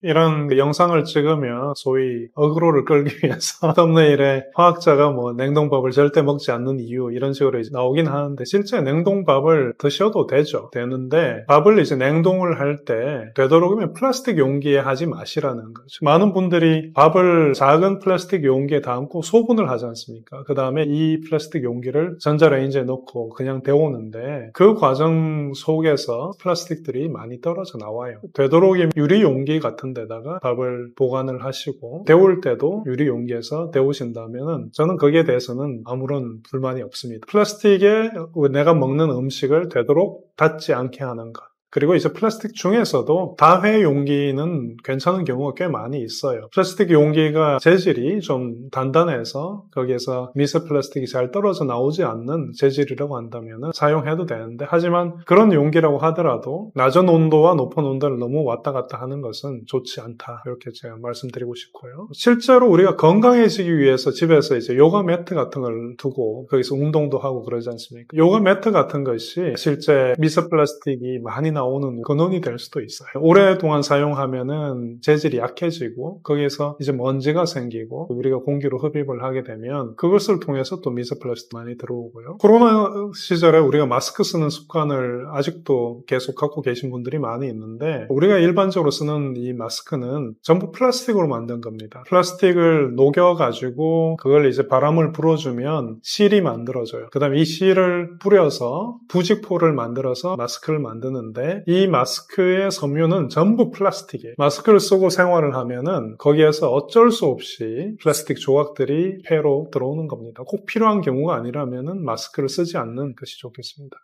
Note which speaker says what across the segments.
Speaker 1: 이런 영상을 찍으면 소위 어그로를 끌기 위해서 썸네일에 화학자가 뭐 냉동밥을 절대 먹지 않는 이유 이런 식으로 이제 나오긴 하는데 실제 냉동밥을 드셔도 되는데 밥을 이제 냉동을 할 때 되도록이면 플라스틱 용기에 하지 마시라는 거죠. 많은 분들이 밥을 작은 플라스틱 용기에 담고 소분을 하지 않습니까? 그 다음에 이 플라스틱 용기를 전자레인지에 넣고 그냥 데우는데 그 과정 속에서 플라스틱들이 많이 떨어져 나와요. 되도록이면 유리 용기 같은 데다가 밥을 보관을 하시고 데울 때도 유리 용기에서 데우신다면은 저는 거기에 대해서는 아무런 불만이 없습니다. 플라스틱에 내가 먹는 음식을 되도록 닿지 않게 하는 것. 그리고 이제 플라스틱 중에서도 다회 용기는 괜찮은 경우가 꽤 많이 있어요. 플라스틱 용기가 재질이 좀 단단해서 거기에서 미세 플라스틱이 잘 떨어져 나오지 않는 재질이라고 한다면 사용해도 되는데, 하지만 그런 용기라고 하더라도 낮은 온도와 높은 온도를 너무 왔다 갔다 하는 것은 좋지 않다, 이렇게 제가 말씀드리고 싶고요. 실제로 우리가 건강해지기 위해서 집에서 이제 요가 매트 같은 걸 두고 거기서 운동도 하고 그러지 않습니까? 요가 매트 같은 것이 실제 미세 플라스틱이 많이 나오는 근원이 될 수도 있어요. 오랫동안 사용하면은 재질이 약해지고 거기에서 이제 먼지가 생기고 우리가 공기로 흡입을 하게 되면 그것을 통해서 또 미세 플라스틱 많이 들어오고요. 코로나 시절에 우리가 마스크 쓰는 습관을 아직도 계속 갖고 계신 분들이 많이 있는데, 우리가 일반적으로 쓰는 이 마스크는 전부 플라스틱으로 만든 겁니다. 플라스틱을 녹여가지고 그걸 이제 바람을 불어주면 실이 만들어져요. 그 다음에 이 실을 뿌려서 부직포를 만들어서 마스크를 만드는데, 이 마스크의 섬유는 전부 플라스틱이에요. 마스크를 쓰고 생활을 하면은 거기에서 어쩔 수 없이 플라스틱 조각들이 폐로 들어오는 겁니다. 꼭 필요한 경우가 아니라면은 마스크를 쓰지 않는 것이 좋겠습니다.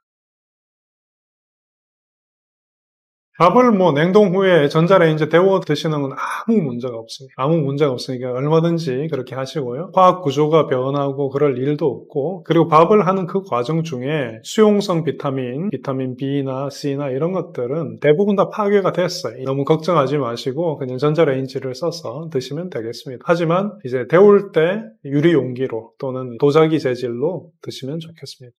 Speaker 1: 밥을 뭐 냉동 후에 전자레인지에 데워 드시는 건 아무 문제가 없습니다. 아무 문제가 없으니까 얼마든지 그렇게 하시고요. 화학 구조가 변하고 그럴 일도 없고, 그리고 밥을 하는 그 과정 중에 수용성 비타민 B나 C나 이런 것들은 대부분 다 파괴가 됐어요. 너무 걱정하지 마시고 그냥 전자레인지를 써서 드시면 되겠습니다. 하지만 이제 데울 때 유리 용기로 또는 도자기 재질로 드시면 좋겠습니다.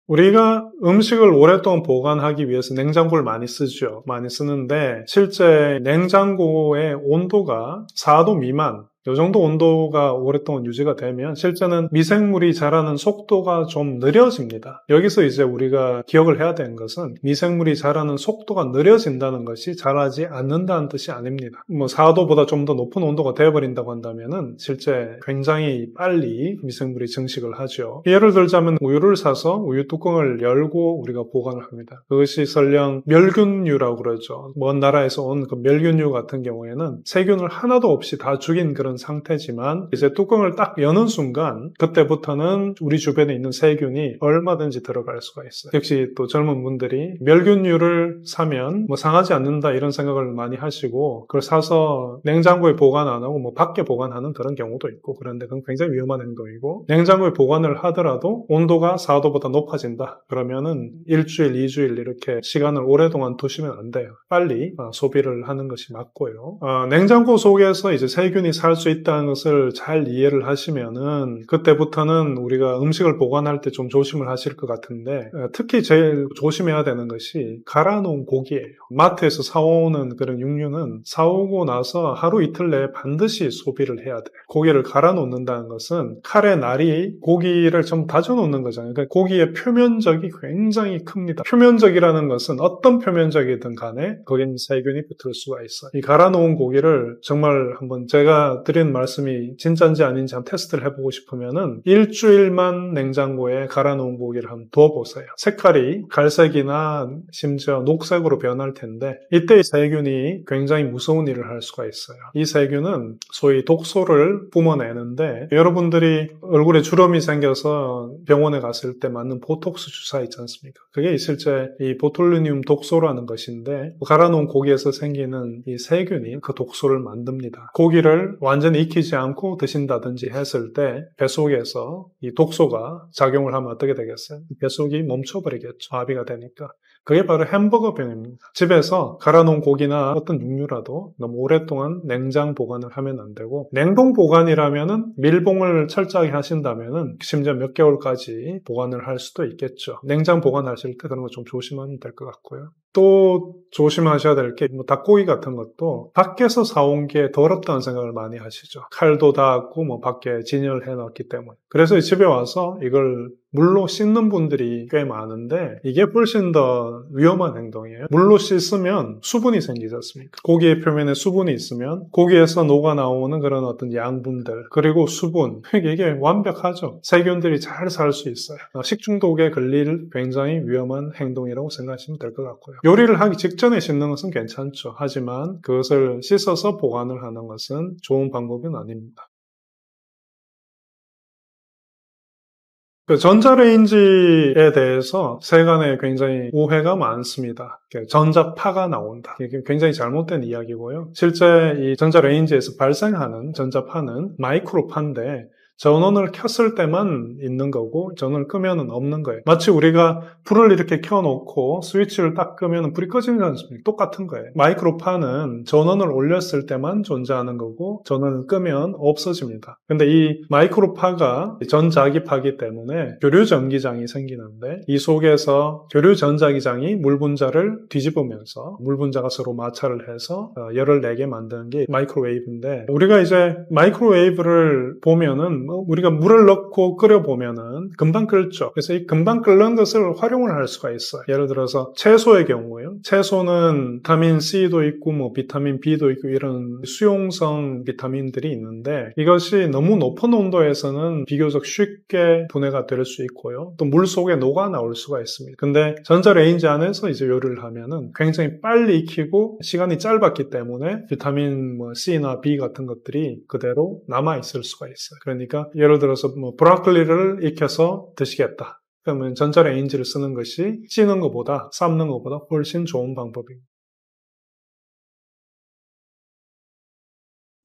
Speaker 1: 우리가 음식을 오랫동안 보관하기 위해서 냉장고를 많이 쓰죠. 많이 쓰는데 실제 냉장고의 온도가 4도 미만, 이 정도 온도가 오랫동안 유지가 되면 실제는 미생물이 자라는 속도가 좀 느려집니다. 여기서 이제 우리가 기억을 해야 되는 것은 미생물이 자라는 속도가 느려진다는 것이 자라지 않는다는 뜻이 아닙니다. 뭐 4도보다 좀 더 높은 온도가 되어버린다고 한다면은 실제 굉장히 빨리 미생물이 증식을 하죠. 예를 들자면 우유를 사서 우유 뚜껑을 열고 우리가 보관을 합니다. 그것이 설령 멸균유라고 그러죠. 먼 나라에서 온 그 멸균유 같은 경우에는 세균을 하나도 없이 다 죽인 그런 상태지만 이제 뚜껑을 딱 여는 순간 그때부터는 우리 주변에 있는 세균이 얼마든지 들어갈 수가 있어요. 역시 또 젊은 분들이 멸균유를 사면 뭐 상하지 않는다 이런 생각을 많이 하시고 그걸 사서 냉장고에 보관 안 하고 뭐 밖에 보관하는 그런 경우도 있고, 그런데 그건 굉장히 위험한 행동이고, 냉장고에 보관을 하더라도 온도가 4도보다 높아진다 그러면은 일주일, 2주일 이렇게 시간을 오랫동안 두시면 안 돼요. 빨리 소비를 하는 것이 맞고요. 냉장고 속에서 이제 세균이 살 수 있다는 것을 잘 이해를 하시면은 그때부터는 우리가 음식을 보관할 때 좀 조심을 하실 것 같은데, 특히 제일 조심해야 되는 것이 갈아놓은 고기예요. 마트에서 사오는 그런 육류는 사오고 나서 하루 이틀 내에 반드시 소비를 해야 돼요. 고기를 갈아놓는다는 것은 칼의 날이 고기를 좀 다져놓는 거잖아요. 그러니까 고기의 표면적이 굉장히 큽니다. 표면적이라는 것은 어떤 표면적이든 간에 거기는 세균이 붙을 수가 있어요. 이 갈아놓은 고기를 정말 한번 제가 드린 말씀이 진짜인지 아닌지 한번 테스트를 해보고 싶으면은 일주일만 냉장고에 갈아놓은 고기를 한번 두어보세요. 색깔이 갈색이나 심지어 녹색으로 변할 텐데 이때 이 세균이 굉장히 무서운 일을 할 수가 있어요. 이 세균은 소위 독소를 뿜어내는데, 여러분들이 얼굴에 주름이 생겨서 병원에 갔을 때 맞는 보톡스 주사 있지 않습니까? 그게 실제 이 보툴리늄 독소라는 것인데 갈아놓은 고기에서 생기는 이 세균이 그 독소를 만듭니다. 고기를 완전히 익히지 않고 드신다든지 했을 때 뱃속에서 이 독소가 작용을 하면 어떻게 되겠어요? 뱃속이 멈춰버리겠죠. 마비가 되니까. 그게 바로 햄버거병입니다. 집에서 갈아놓은 고기나 어떤 육류라도 너무 오랫동안 냉장 보관을 하면 안 되고, 냉동 보관이라면은 밀봉을 철저하게 하신다면은 심지어 몇 개월까지 보관을 할 수도 있겠죠. 냉장 보관하실 때 그런 거 좀 조심하면 될 것 같고요. 또 조심하셔야 될 게, 닭고기 같은 것도 밖에서 사온 게 더럽다는 생각을 많이 하시죠. 칼도 닿았고, 밖에 진열해 놨기 때문에. 그래서 집에 와서 이걸 물로 씻는 분들이 꽤 많은데, 이게 훨씬 더 위험한 행동이에요. 물로 씻으면 수분이 생기지 않습니까? 고기의 표면에 수분이 있으면 고기에서 녹아 나오는 그런 어떤 양분들, 그리고 수분, 이게 완벽하죠. 세균들이 잘 살 수 있어요. 식중독에 걸릴 굉장히 위험한 행동이라고 생각하시면 될 것 같고요. 요리를 하기 직전에 씻는 것은 괜찮죠. 하지만 그것을 씻어서 보관을 하는 것은 좋은 방법은 아닙니다. 전자레인지에 대해서 세간에 굉장히 오해가 많습니다. 전자파가 나온다. 이게 굉장히 잘못된 이야기고요. 실제 이 전자레인지에서 발생하는 전자파는 마이크로파인데 전원을 켰을 때만 있는 거고 전원을 끄면은 없는 거예요. 마치 우리가 불을 이렇게 켜놓고 스위치를 딱 끄면 불이 꺼지는 않습니까? 똑같은 거예요. 마이크로파는 전원을 올렸을 때만 존재하는 거고 전원을 끄면 없어집니다. 근데 이 마이크로파가 전자기파이기 때문에 교류전기장이 생기는데 이 속에서 교류전자기장이 물분자를 뒤집으면서 물분자가 서로 마찰을 해서 열을 내게 만드는 게 마이크로웨이브인데 우리가 이제 마이크로웨이브를 보면은 우리가 물을 넣고 끓여보면은 금방 끓죠. 그래서 이 금방 끓는 것을 활용을 할 수가 있어요. 예를 들어서 채소의 경우에요. 채소는 비타민 C도 있고 비타민 B도 있고 이런 수용성 비타민들이 있는데 이것이 너무 높은 온도에서는 비교적 쉽게 분해가 될 수 있고요. 또 물 속에 녹아 나올 수가 있습니다. 근데 전자레인지 안에서 이제 요리를 하면은 굉장히 빨리 익히고 시간이 짧았기 때문에 비타민 C나 B 같은 것들이 그대로 남아 있을 수가 있어요. 그러니까 예를 들어서 브로콜리를 익혀서 드시겠다. 그러면 전자레인지를 쓰는 것이 찌는 것보다 삶는 것보다 훨씬 좋은 방법입니다.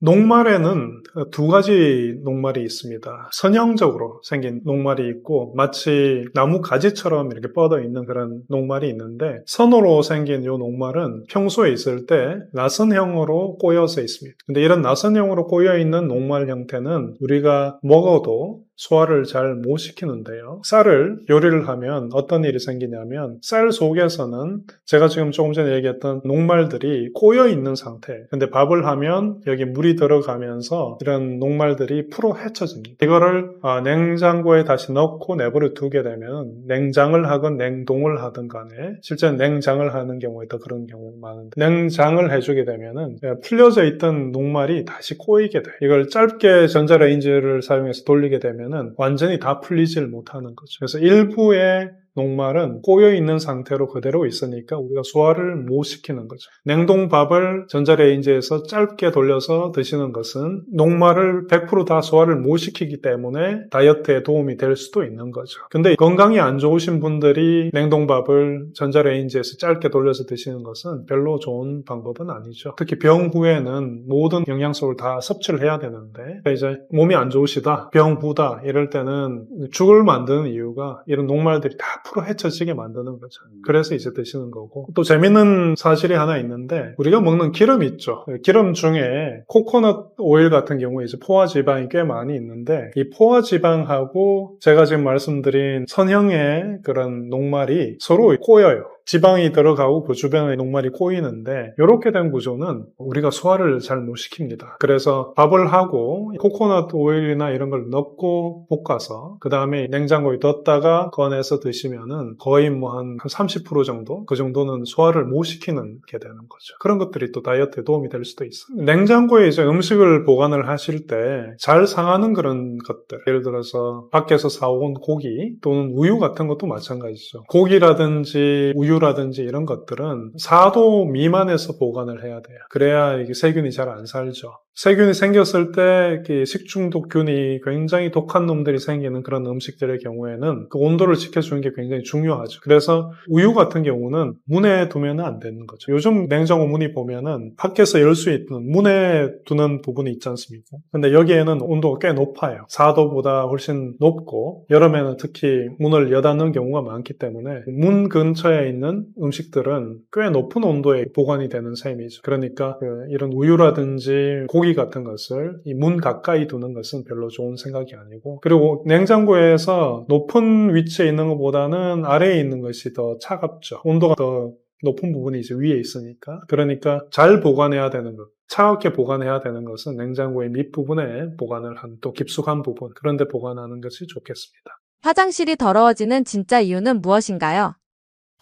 Speaker 1: 녹말에는 두 가지 녹말이 있습니다. 선형적으로 생긴 녹말이 있고 마치 나무 가지처럼 이렇게 뻗어 있는 그런 녹말이 있는데 선으로 생긴 이 녹말은 평소에 있을 때 나선형으로 꼬여서 있습니다. 근데 이런 나선형으로 꼬여 있는 녹말 형태는 우리가 먹어도 소화를 잘 못 시키는데요. 쌀을 요리를 하면 어떤 일이 생기냐면 쌀 속에서는 제가 지금 조금 전에 얘기했던 녹말들이 꼬여 있는 상태. 근데 밥을 하면 여기 물이 들어가면서 이런 녹말들이 풀어 헤쳐집니다. 이거를 냉장고에 다시 넣고 내버려 두게 되면 냉장을 하건 냉동을 하든 간에 실제 냉장을 하는 경우에 더 그런 경우가 많은데 냉장을 해주게 되면은 풀려져 있던 녹말이 다시 꼬이게 돼요. 이걸 짧게 전자레인지를 사용해서 돌리게 되면 완전히 다 풀리질 못하는 거죠. 그래서 일부의 녹말은 꼬여있는 상태로 그대로 있으니까 우리가 소화를 못 시키는 거죠. 냉동밥을 전자레인지에서 짧게 돌려서 드시는 것은 녹말을 100% 다 소화를 못 시키기 때문에 다이어트에 도움이 될 수도 있는 거죠. 근데 건강이 안 좋으신 분들이 냉동밥을 전자레인지에서 짧게 돌려서 드시는 것은 별로 좋은 방법은 아니죠. 특히 병 후에는 모든 영양소를 다 섭취를 해야 되는데 이제 몸이 안 좋으시다, 병 후다 이럴 때는 죽을 만드는 이유가 이런 녹말들이 다 풀어 헤쳐지게 만드는 거죠. 그래서 이제 드시는 거고 또 재밌는 사실이 하나 있는데 우리가 먹는 기름 있죠. 기름 중에 코코넛 오일 같은 경우에 이제 포화 지방이 꽤 많이 있는데 이 포화 지방하고 제가 지금 말씀드린 선형의 그런 녹말이 서로 꼬여요. 지방이 들어가고 그 주변에 녹말이 꼬이는데 이렇게 된 구조는 우리가 소화를 잘 못 시킵니다. 그래서 밥을 하고 코코넛 오일이나 이런 걸 넣고 볶아서 그 다음에 냉장고에 뒀다가 꺼내서 드시면은 거의 한 30% 정도? 그 정도는 소화를 못 시키는 게 되는 거죠. 그런 것들이 또 다이어트에 도움이 될 수도 있어요. 냉장고에 이제 음식을 보관을 하실 때 잘 상하는 그런 것들, 예를 들어서 밖에서 사온 고기 또는 우유 같은 것도 마찬가지죠. 고기라든지 우유라든지 이런 것들은 4도 미만에서 보관을 해야 돼요. 그래야 이게 세균이 잘 안 살죠. 세균이 생겼을 때 식중독균이 굉장히 독한 놈들이 생기는 그런 음식들의 경우에는 그 온도를 지켜주는 게 굉장히 중요하죠. 그래서 우유 같은 경우는 문에 두면 안 되는 거죠. 요즘 냉장고 문이 보면은 밖에서 열 수 있는 문에 두는 부분이 있지 않습니까? 근데 여기에는 온도가 꽤 높아요. 4도보다 훨씬 높고 여름에는 특히 문을 여닫는 경우가 많기 때문에 문 근처에 있는 음식들은 꽤 높은 온도에 보관이 되는 셈이죠. 그러니까 이런 우유라든지 고기 같은 것을 이 문 가까이 두는 것은 별로 좋은 생각이 아니고 그리고 냉장고에서 높은 위치에 있는 것보다는 아래에 있는 것이 더 차갑죠. 온도가 더 높은 부분이 이제 위에 있으니까. 그러니까 잘 보관해야 되는 것. 차갑게 보관해야 되는 것은 냉장고의 밑부분에 보관을 한 또 깊숙한 부분, 그런 데 보관하는 것이 좋겠습니다.
Speaker 2: 화장실이 더러워지는 진짜 이유는 무엇인가요?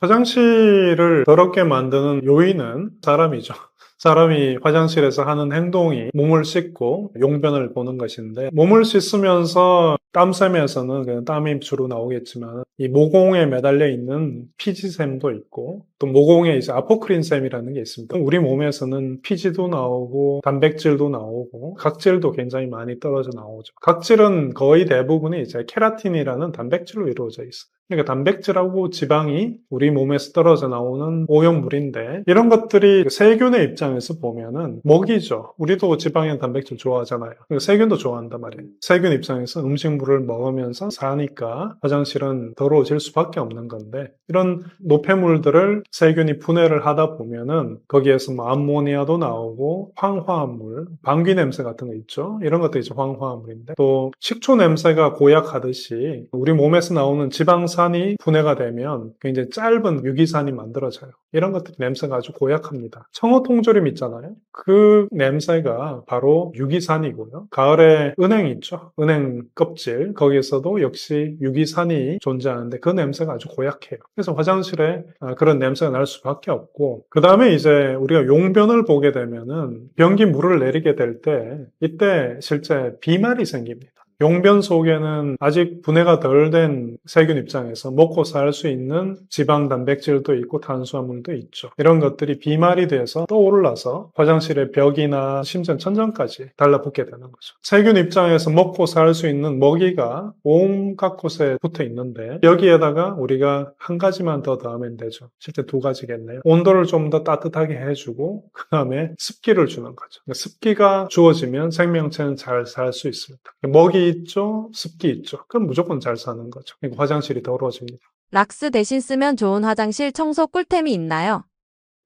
Speaker 1: 화장실을 더럽게 만드는 요인은 사람이죠. 사람이 화장실에서 하는 행동이 몸을 씻고 용변을 보는 것인데, 몸을 씻으면서 땀샘에서는 그냥 땀이 주로 나오겠지만 이 모공에 매달려 있는 피지샘도 있고, 또 모공에 이제 아포크린샘이라는 게 있습니다. 우리 몸에서는 피지도 나오고 단백질도 나오고 각질도 굉장히 많이 떨어져 나오죠. 각질은 거의 대부분이 이제 케라틴이라는 단백질로 이루어져 있어요. 그러니까 단백질하고 지방이 우리 몸에서 떨어져 나오는 오염물인데, 이런 것들이 세균의 입장에서 보면은 먹이죠. 우리도 지방이나 단백질 좋아하잖아요. 세균도 좋아한단 말이에요. 세균 입장에서 음식물을 먹으면서 사니까 화장실은 더러워질 수밖에 없는 건데, 이런 노폐물들을 세균이 분해를 하다 보면은 거기에서 뭐 암모니아도 나오고 황화합물, 방귀 냄새 같은 거 있죠. 이런 것도 이제 황화합물인데, 또 식초 냄새가 고약하듯이 우리 몸에서 나오는 지방산이 분해가 되면 굉장히 짧은 유기산이 만들어져요. 이런 것들이 냄새가 아주 고약합니다. 청어통조림 있잖아요. 그 냄새가 바로 유기산이고요. 가을에 은행 있죠. 은행 껍질, 거기에서도 역시 유기산이 존재하는데 그 냄새가 아주 고약해요. 그래서 화장실에 그런 냄새가 날 수밖에 없고, 그 다음에 이제 우리가 용변을 보게 되면은 변기 물을 내리게 될 때, 이때 실제 비말이 생깁니다. 용변 속에는 아직 분해가 덜 된 세균 입장에서 먹고 살 수 있는 지방, 단백질도 있고 탄수화물도 있죠. 이런 것들이 비말이 돼서 떠올라서 화장실의 벽이나 심지어 천장까지 달라붙게 되는 거죠. 세균 입장에서 먹고 살 수 있는 먹이가 온갖 곳에 붙어 있는데, 여기에다가 우리가 한 가지만 더 더하면 되죠. 실제 두 가지겠네요. 온도를 좀 더 따뜻하게 해주고 그 다음에 습기를 주는 거죠. 습기가 주어지면 생명체는 잘 살 수 있습니다. 먹이 있죠, 습기 있죠. 그럼 무조건 잘 사는 거죠. 그러니까 화장실이 더러워집니다.
Speaker 2: 락스 대신 쓰면 좋은 화장실 청소 꿀템이 있나요?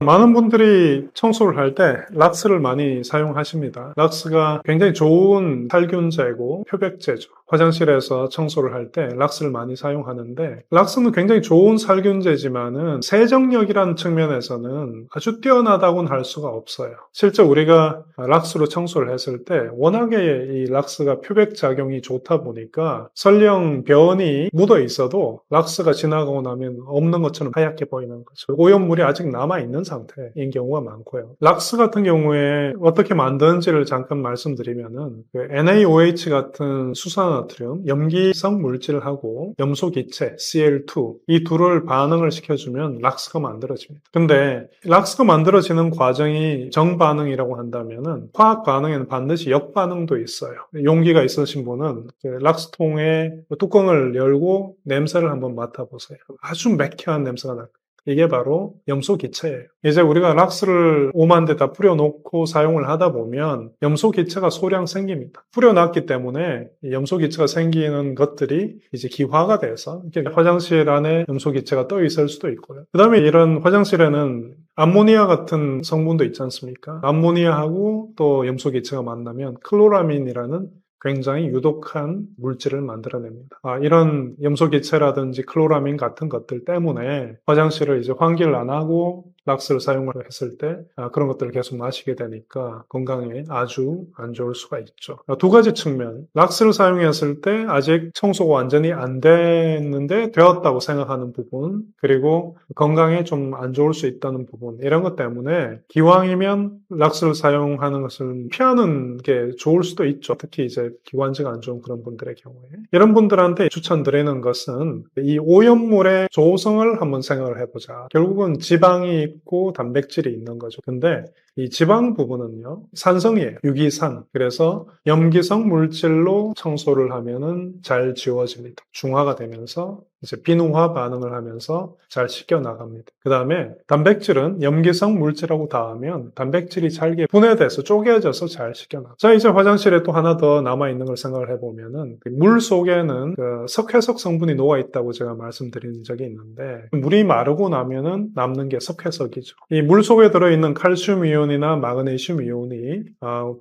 Speaker 1: 많은 분들이 청소를 할 때 락스를 많이 사용하십니다. 락스가 굉장히 좋은 살균제고 표백제죠. 화장실에서 청소를 할 때 락스를 많이 사용하는데, 락스는 굉장히 좋은 살균제지만은 세정력이라는 측면에서는 아주 뛰어나다고는 할 수가 없어요. 실제 우리가 락스로 청소를 했을 때 워낙에 이 락스가 표백작용이 좋다 보니까 설령 변이 묻어 있어도 락스가 지나가고 나면 없는 것처럼 하얗게 보이는 거죠. 오염물이 아직 남아있는 상태인 경우가 많고요. 락스 같은 경우에 어떻게 만드는지를 잠깐 말씀드리면은 그 NaOH 같은 수산화트륨, 염기성 물질하고 염소기체 Cl2, 이 둘을 반응을 시켜주면 락스가 만들어집니다. 근데 락스가 만들어지는 과정이 정반응이라고 한다면은 화학 반응에는 반드시 역반응도 있어요. 용기가 있으신 분은 그 락스통의 뚜껑을 열고 냄새를 한번 맡아보세요. 아주 매캐한 냄새가 날 거예요. 이게 바로 염소기체예요. 이제 우리가 락스를 오만 데다 뿌려놓고 사용을 하다 보면 염소기체가 소량 생깁니다. 뿌려놨기 때문에 이 염소기체가 생기는 것들이 이제 기화가 돼서 이렇게 화장실 안에 염소기체가 떠 있을 수도 있고요. 그 다음에 이런 화장실에는 암모니아 같은 성분도 있지 않습니까? 암모니아하고 또 염소기체가 만나면 클로라민이라는 굉장히 유독한 물질을 만들어냅니다. 이런 염소기체라든지 클로라민 같은 것들 때문에 화장실을 이제 환기를 안 하고 락스를 사용을 했을 때 그런 것들을 계속 마시게 되니까 건강에 아주 안 좋을 수가 있죠. 두 가지 측면, 락스를 사용했을 때 아직 청소가 완전히 안 됐는데 되었다고 생각하는 부분, 그리고 건강에 좀 안 좋을 수 있다는 부분, 이런 것 때문에 기왕이면 락스를 사용하는 것을 피하는 게 좋을 수도 있죠. 특히 이제 기관지가 안 좋은 그런 분들의 경우에. 이런 분들한테 추천드리는 것은 이 오염물의 조성을 한번 생각을 해보자. 결국은 지방이 있고 단백질이 있는 거죠. 근데 이 지방 부분은요, 산성이에요. 유기산. 그래서 염기성 물질로 청소를 하면은 잘 지워집니다. 중화가 되면서 이제 비누화 반응을 하면서 잘 씻겨 나갑니다. 그 다음에 단백질은 염기성 물질하고 닿으면 단백질이 잘게 분해돼서 쪼개져서 잘 씻겨 나가. 자, 이제 화장실에 또 하나 더 남아있는 걸 생각을 해보면은 물 속에는 그 석회석 성분이 녹아있다고 제가 말씀드린 적이 있는데, 물이 마르고 나면은 남는 게 석회석이죠. 이 물 속에 들어있는 칼슘 이온 이온이나 마그네슘 이온이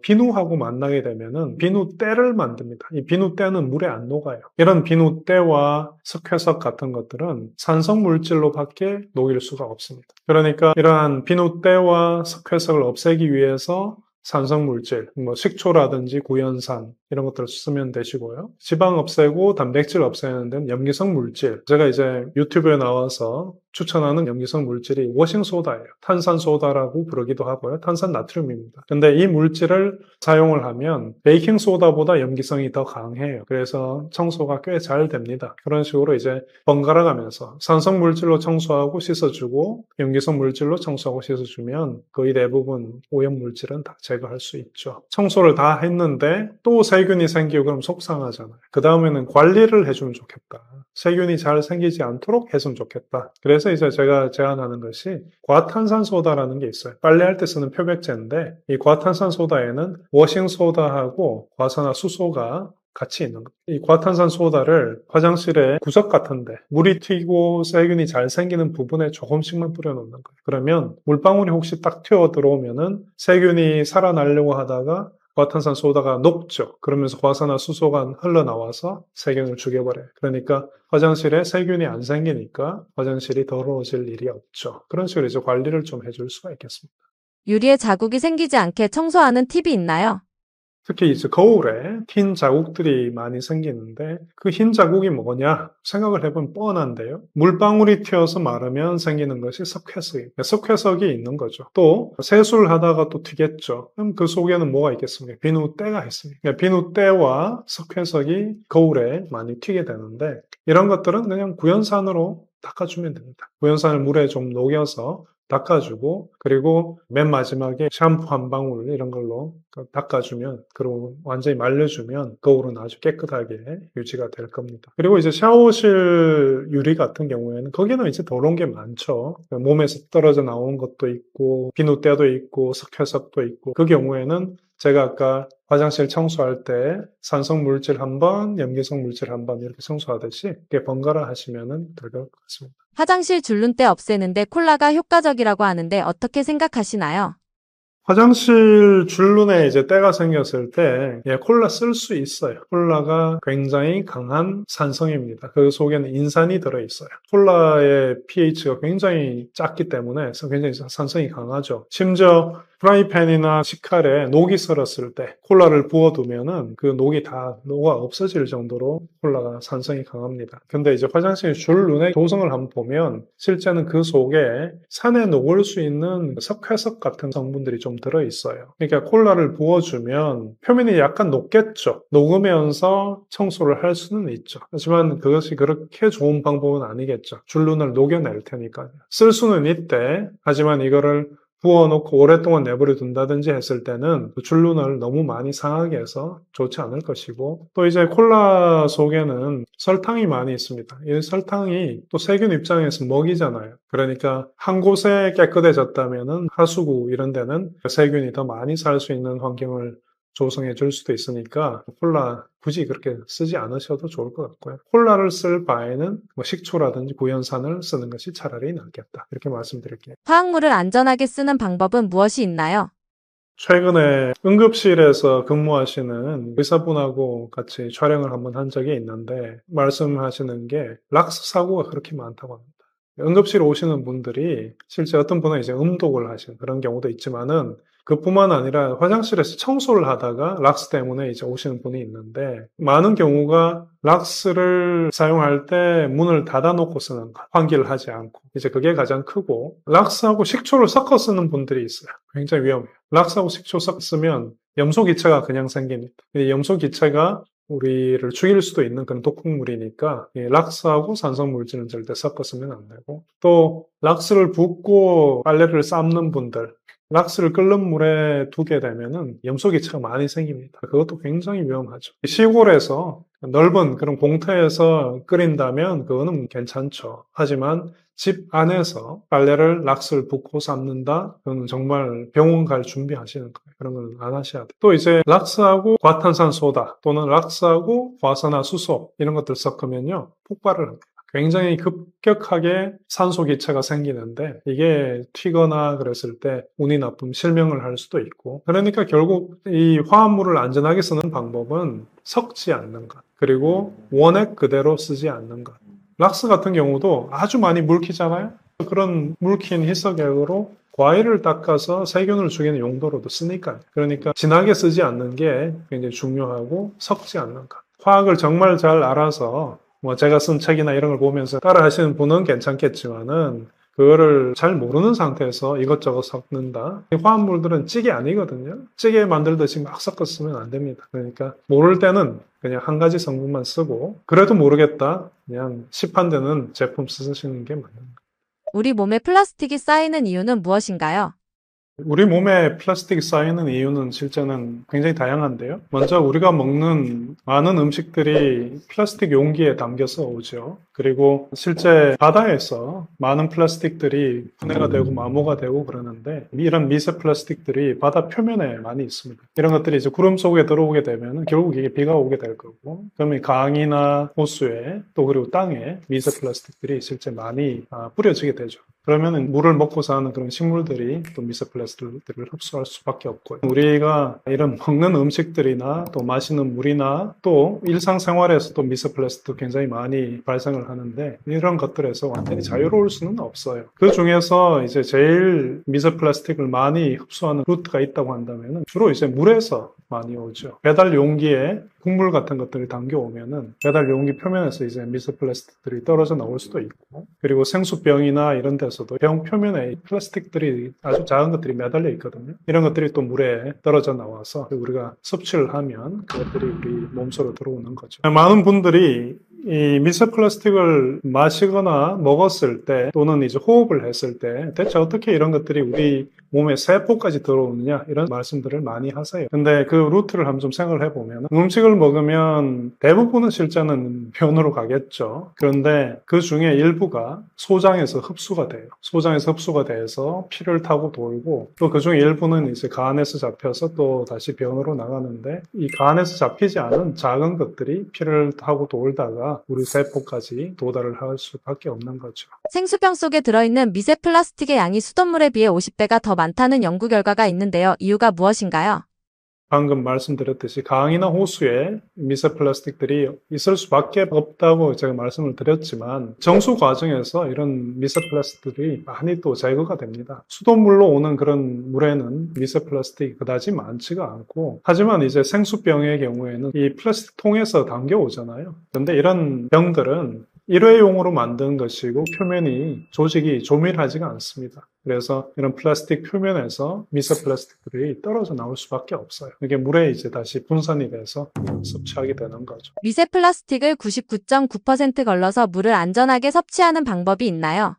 Speaker 1: 비누하고 만나게 되면은 비누때를 만듭니다. 이 비누때는 물에 안 녹아요. 이런 비누때와 석회석 같은 것들은 산성 물질로밖에 녹일 수가 없습니다. 그러니까 이러한 비누때와 석회석을 없애기 위해서 산성물질, 식초라든지 구연산 이런 것들을 쓰면 되시고요. 지방 없애고 단백질 없애는 데는 염기성 물질. 제가 이제 유튜브에 나와서 추천하는 염기성 물질이 워싱소다예요. 탄산소다라고 부르기도 하고요. 탄산나트륨입니다. 근데 이 물질을 사용을 하면 베이킹소다보다 염기성이 더 강해요. 그래서 청소가 꽤 잘 됩니다. 그런 식으로 이제 번갈아 가면서 산성 물질로 청소하고 씻어주고 염기성 물질로 청소하고 씻어주면 거의 대부분 오염 물질은 다 제거할 수 있죠. 청소를 다 했는데 또 세균이 생기고 그럼 속상하잖아요. 그 다음에는 관리를 해주면 좋겠다. 세균이 잘 생기지 않도록 했으면 좋겠다. 그래서 이제 제가 제안하는 것이 과탄산소다라는 게 있어요. 빨래할 때 쓰는 표백제인데 이 과탄산소다에는 워싱소다하고 과산화수소가 같이 있는 거예요. 이 과탄산소다를 화장실에 구석 같은데 물이 튀고 세균이 잘 생기는 부분에 조금씩만 뿌려놓는 거예요. 그러면 물방울이 혹시 딱 튀어 들어오면은 세균이 살아나려고 하다가 과탄산소다가 녹죠. 그러면서 과산화수소가 흘러나와서 세균을 죽여버려요. 그러니까 화장실에 세균이 안 생기니까 화장실이 더러워질 일이 없죠. 그런 식으로 이제 관리를 좀 해줄 수가 있겠습니다.
Speaker 2: 유리에 자국이 생기지 않게 청소하는 팁이 있나요?
Speaker 1: 특히 이제 거울에 흰 자국들이 많이 생기는데 그 흰 자국이 뭐냐 생각을 해보면 뻔한데요. 물방울이 튀어서 마르면 생기는 것이 석회석입니다. 석회석이 있는 거죠. 또 세수를 하다가 또 튀겠죠. 그럼 그 속에는 뭐가 있겠습니까? 비누때가 있습니다. 그러니까 비누때와 석회석이 거울에 많이 튀게 되는데 이런 것들은 그냥 구연산으로 닦아주면 됩니다. 구연산을 물에 좀 녹여서 닦아주고 그리고 맨 마지막에 샴푸 한 방울 이런 걸로 닦아주면 그리고 완전히 말려주면 거울은 아주 깨끗하게 유지가 될 겁니다. 그리고 이제 샤워실 유리 같은 경우에는 거기는 이제 더러운 게 많죠. 몸에서 떨어져 나온 것도 있고 비누때도 있고 석회석도 있고 그 경우에는 제가 아까 화장실 청소할 때 산성 물질 한 번, 염기성 물질 한 번 이렇게 청소하듯이 이렇게 번갈아 하시면 될 것 같습니다.
Speaker 2: 화장실 줄눈때 없애는데 콜라가 효과적이라고 하는데 어떻게 생각하시나요?
Speaker 1: 화장실 줄눈에 이제 때가 생겼을 때 콜라 쓸 수 있어요. 콜라가 굉장히 강한 산성입니다. 그 속에는 인산이 들어있어요. 콜라의 pH가 굉장히 작기 때문에 굉장히 산성이 강하죠. 심지어 프라이팬이나 식칼에 녹이 슬었을 때 콜라를 부어두면은 그 녹이 다 녹아 없어질 정도로 콜라가 산성이 강합니다. 근데 이제 화장실 줄눈의 도성을 한번 보면 실제는 그 속에 산에 녹을 수 있는 석회석 같은 성분들이 좀 들어있어요. 그러니까 콜라를 부어주면 표면이 약간 녹겠죠. 녹으면서 청소를 할 수는 있죠. 하지만 그것이 그렇게 좋은 방법은 아니겠죠. 줄눈을 녹여낼 테니까요. 쓸 수는 있대. 하지만 이거를 부어놓고 오랫동안 내버려 둔다든지 했을 때는 줄눈을 너무 많이 상하게 해서 좋지 않을 것이고 또 이제 콜라 속에는 설탕이 많이 있습니다. 이 설탕이 또 세균 입장에서 먹이잖아요. 그러니까 한 곳에 깨끗해졌다면은 하수구 이런 데는 세균이 더 많이 살 수 있는 환경을 조성해 줄 수도 있으니까 콜라 굳이 그렇게 쓰지 않으셔도 좋을 것 같고요. 콜라를 쓸 바에는 식초라든지 구연산을 쓰는 것이 차라리 낫겠다. 이렇게 말씀드릴게요.
Speaker 2: 화학물을 안전하게 쓰는 방법은 무엇이 있나요?
Speaker 1: 최근에 응급실에서 근무하시는 의사분하고 같이 촬영을 한번 한 적이 있는데 말씀하시는 게 락스 사고가 그렇게 많다고 합니다. 응급실에 오시는 분들이 실제 어떤 분은 이제 음독을 하시는 그런 경우도 있지만은 그뿐만 아니라 화장실에서 청소를 하다가 락스 때문에 이제 오시는 분이 있는데 많은 경우가 락스를 사용할 때 문을 닫아놓고 쓰는 것, 환기를 하지 않고 이제 그게 가장 크고 락스하고 식초를 섞어 쓰는 분들이 있어요. 굉장히 위험해요. 락스하고 식초 섞으면 염소기체가 그냥 생깁니다. 이 염소기체가 우리를 죽일 수도 있는 그런 독극물이니까 락스하고 산성물질은 절대 섞어 쓰면 안 되고 또 락스를 붓고 빨래를 삶는 분들 락스를 끓는 물에 두게 되면은 염소기체가 많이 생깁니다. 그것도 굉장히 위험하죠. 시골에서 넓은 그런 공터에서 끓인다면 그거는 괜찮죠. 하지만 집 안에서 빨래를 락스를 붓고 삶는다? 그건 정말 병원 갈 준비하시는 거예요. 그런 건 안 하셔야 돼요. 또 이제 락스하고 과탄산소다 또는 락스하고 과산화수소 이런 것들 섞으면요 폭발을 합니다. 굉장히 급격하게 산소 기체가 생기는데 이게 튀거나 그랬을 때 운이 나쁘면 실명을 할 수도 있고 그러니까 결국 이 화합물을 안전하게 쓰는 방법은 섞지 않는 것 그리고 원액 그대로 쓰지 않는 것 락스 같은 경우도 아주 많이 묽히잖아요. 그런 묽힌 희석액으로 과일을 닦아서 세균을 죽이는 용도로도 쓰니까 그러니까 진하게 쓰지 않는 게 굉장히 중요하고 섞지 않는 것 화학을 정말 잘 알아서 뭐 제가 쓴 책이나 이런 걸 보면서 따라 하시는 분은 괜찮겠지만은 그거를 잘 모르는 상태에서 이것저것 섞는다. 이 화합물들은 찌개 아니거든요. 찌개 만들듯이 막 섞어 쓰면 안 됩니다. 그러니까 모를 때는 그냥 한 가지 성분만 쓰고 그래도 모르겠다. 그냥 시판되는 제품 쓰시는 게 맞는 거예요.
Speaker 2: 우리 몸에 플라스틱이 쌓이는 이유는 무엇인가요?
Speaker 1: 우리 몸에 플라스틱이 쌓이는 이유는 실제는 굉장히 다양한데요. 먼저 우리가 먹는 많은 음식들이 플라스틱 용기에 담겨서 오죠. 그리고 실제 바다에서 많은 플라스틱들이 분해가 되고 마모가 되고 그러는데 이런 미세 플라스틱들이 바다 표면에 많이 있습니다. 이런 것들이 이제 구름 속에 들어오게 되면 결국 이게 비가 오게 될 거고 그러면 강이나 호수에 또 그리고 땅에 미세 플라스틱들이 실제 많이 뿌려지게 되죠. 그러면 물을 먹고 사는 그런 식물들이 또 미세 플라스틱들을 흡수할 수밖에 없고요. 우리가 이런 먹는 음식들이나 또 마시는 물이나 또 일상생활에서도 미세 플라스틱도 굉장히 많이 발생을 하는데 이런 것들에서 완전히 자유로울 수는 없어요. 그 중에서 이제 제일 미세 플라스틱을 많이 흡수하는 루트가 있다고 한다면 주로 이제 물에서 많이 오죠. 배달 용기에 국물 같은 것들이 담겨오면은 배달 용기 표면에서 이제 미세 플라스틱들이 떨어져 나올 수도 있고 그리고 생수병이나 이런 데서도 병 표면에 플라스틱들이 아주 작은 것들이 매달려 있거든요. 이런 것들이 또 물에 떨어져 나와서 우리가 섭취를 하면 그것들이 우리 몸속으로 들어오는 거죠. 많은 분들이 이 미세 플라스틱을 마시거나 먹었을 때 또는 이제 호흡을 했을 때 대체 어떻게 이런 것들이 우리 몸에 세포까지 들어오느냐 이런 말씀들을 많이 하세요. 근데 그 루트를 한번 좀 생각을 해보면 음식을 먹으면 대부분은 실제는 변으로 가겠죠. 그런데 그 중에 일부가 소장에서 흡수가 돼요. 소장에서 흡수가 돼서 피를 타고 돌고 또 그 중에 일부는 이제 간에서 잡혀서 또 다시 변으로 나가는데 이 간에서 잡히지 않은 작은 것들이 피를 타고 돌다가 우리 세포까지 도달을 할 수밖에 없는 거죠.
Speaker 2: 생수병 속에 들어있는 미세 플라스틱의 양이 수돗물에 비해 50배가 더 많다는 연구 결과가 있는데요. 이유가 무엇인가요?
Speaker 1: 방금 말씀드렸듯이 강이나 호수에 미세 플라스틱들이 있을 수밖에 없다고 제가 말씀을 드렸지만 정수 과정에서 이런 미세 플라스틱들이 많이 또 제거가 됩니다. 수돗물로 오는 그런 물에는 미세 플라스틱이 그다지 많지가 않고 하지만 이제 생수병의 경우에는 이 플라스틱 통에서 담겨오잖아요. 그런데 이런 병들은 일회용으로 만든 것이고 표면이 조직이 조밀하지가 않습니다. 그래서 이런 플라스틱 표면에서 미세 플라스틱들이 떨어져 나올 수밖에 없어요. 이게 물에 이제 다시 분산이 돼서 섭취하게 되는 거죠.
Speaker 2: 미세 플라스틱을 99.9% 걸러서 물을 안전하게 섭취하는 방법이 있나요?